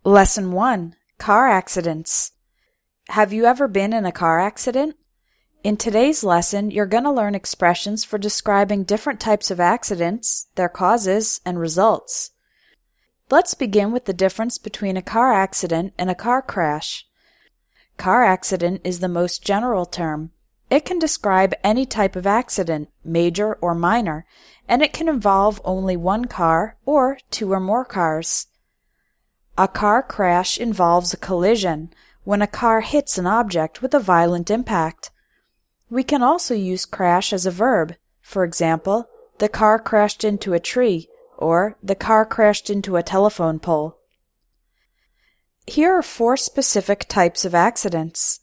Lesson 1. Car Accidents. Have you ever been in a car accident? In today's lesson, you're going to learn expressions for describing different types of accidents, their causes, and results. Let's begin with the difference between a car accident and a car crash. Car accident is the most general term. It can describe any type of accident, major or minor, and it can involve only one car or two or more cars. A car crash involves a collision, when a car hits an object with a violent impact. We can also use crash as a verb. For example, the car crashed into a tree, or the car crashed into a telephone pole. Here are 4 specific types of accidents.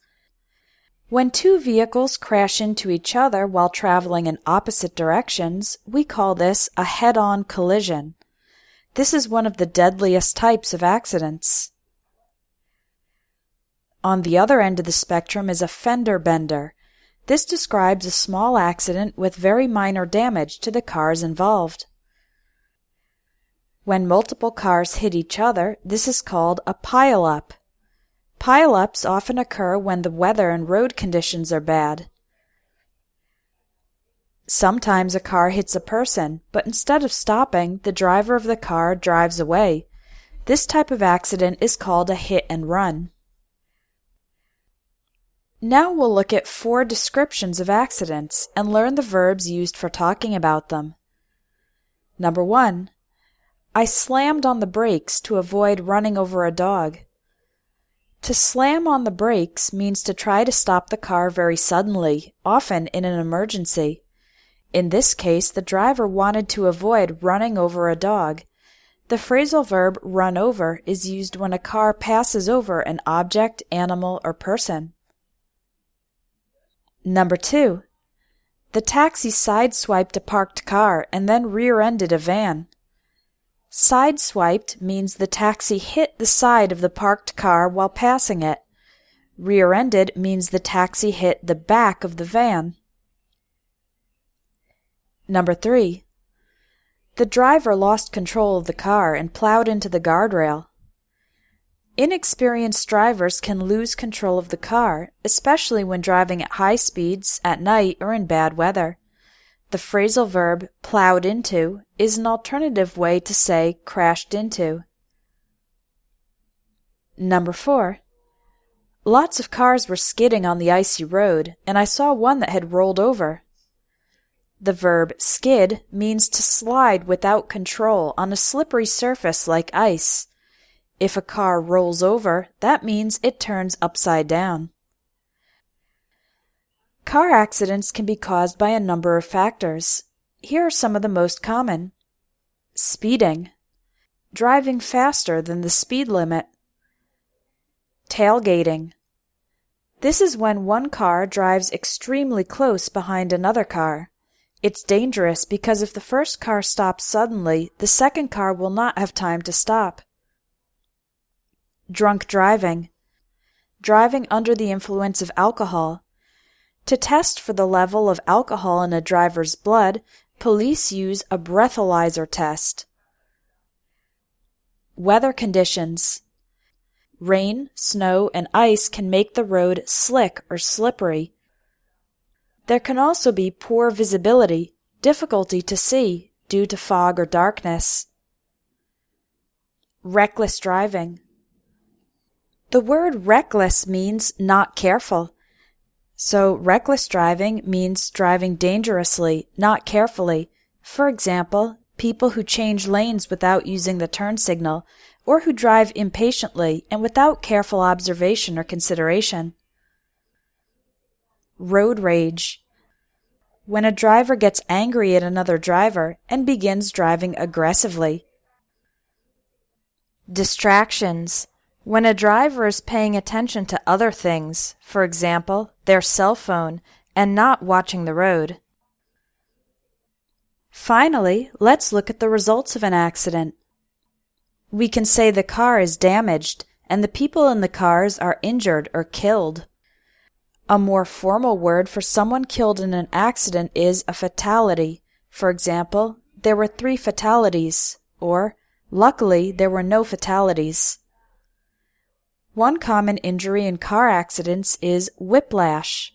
When two vehicles crash into each other while traveling in opposite directions, we call this a head-on collision. This is one of the deadliest types of accidents. On the other end of the spectrum is a fender bender. This describes a small accident with very minor damage to the cars involved. When multiple cars hit each other, this is called a pile-up. Pile-ups often occur when the weather and road conditions are bad. Sometimes a car hits a person, but instead of stopping, the driver of the car drives away. This type of accident is called a hit and run. Now we'll look at 4 descriptions of accidents and learn the verbs used for talking about them. Number 1. I slammed on the brakes to avoid running over a dog. To slam on the brakes means to try to stop the car very suddenly, often in an emergency. In this case, the driver wanted to avoid running over a dog. The phrasal verb run over is used when a car passes over an object, animal, or person. Number 2. The taxi sideswiped a parked car and then rear-ended a van. Sideswiped means the taxi hit the side of the parked car while passing it. Rear-ended means the taxi hit the back of the van. Number 3. The driver lost control of the car and plowed into the guardrail. Inexperienced drivers can lose control of the car, especially when driving at high speeds, at night, or in bad weather. The phrasal verb plowed into is an alternative way to say crashed into. Number 4. Lots of cars were skidding on the icy road, and I saw one that had rolled over. The verb skid means to slide without control on a slippery surface like ice. If a car rolls over, that means it turns upside down. Car accidents can be caused by a number of factors. Here are some of the most common. Speeding, driving faster than the speed limit. Tailgating. This is when one car drives extremely close behind another car. It's dangerous because if the first car stops suddenly, the second car will not have time to stop. Drunk driving. Driving under the influence of alcohol. To test for the level of alcohol in a driver's blood, police use a breathalyzer test. Weather conditions. Rain, snow, and ice can make the road slick or slippery. There can also be poor visibility, difficulty to see due to fog or darkness. Reckless driving. The word reckless means not careful. So reckless driving means driving dangerously, not carefully. For example, people who change lanes without using the turn signal, or who drive impatiently and without careful observation or consideration. Road rage. When a driver gets angry at another driver and begins driving aggressively. Distractions. When a driver is paying attention to other things, for example, their cell phone, and not watching the road. Finally, let's look at the results of an accident. We can say the car is damaged and the people in the cars are injured or killed. A more formal word for someone killed in an accident is a fatality. For example, there were 3 fatalities, or luckily there were no fatalities. One common injury in car accidents is whiplash,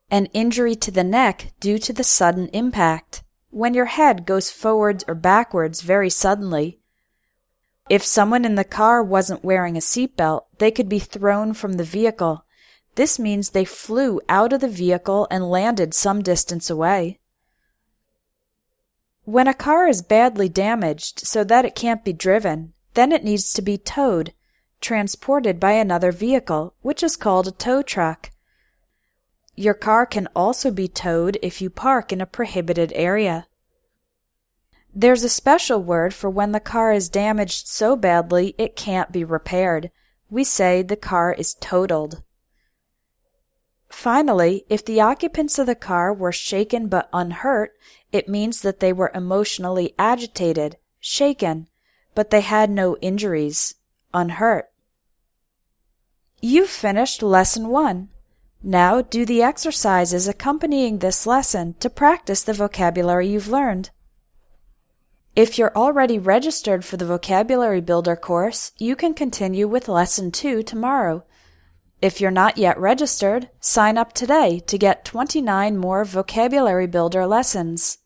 an injury to the neck due to the sudden impact, when your head goes forwards or backwards very suddenly. If someone in the car wasn't wearing a seatbelt, they could be thrown from the vehicle. This means they flew out of the vehicle and landed some distance away. When a car is badly damaged so that it can't be driven, then it needs to be towed, transported by another vehicle, which is called a tow truck. Your car can also be towed if you park in a prohibited area. There's a special word for when the car is damaged so badly it can't be repaired. We say the car is totaled. Finally, if the occupants of the car were shaken but unhurt, it means that they were emotionally agitated, shaken, but they had no injuries, unhurt. You've finished Lesson 1. Now do the exercises accompanying this lesson to practice the vocabulary you've learned. If you're already registered for the Vocabulary Builder course, you can continue with Lesson 2 tomorrow. If you're not yet registered, sign up today to get 29 more Vocabulary Builder lessons.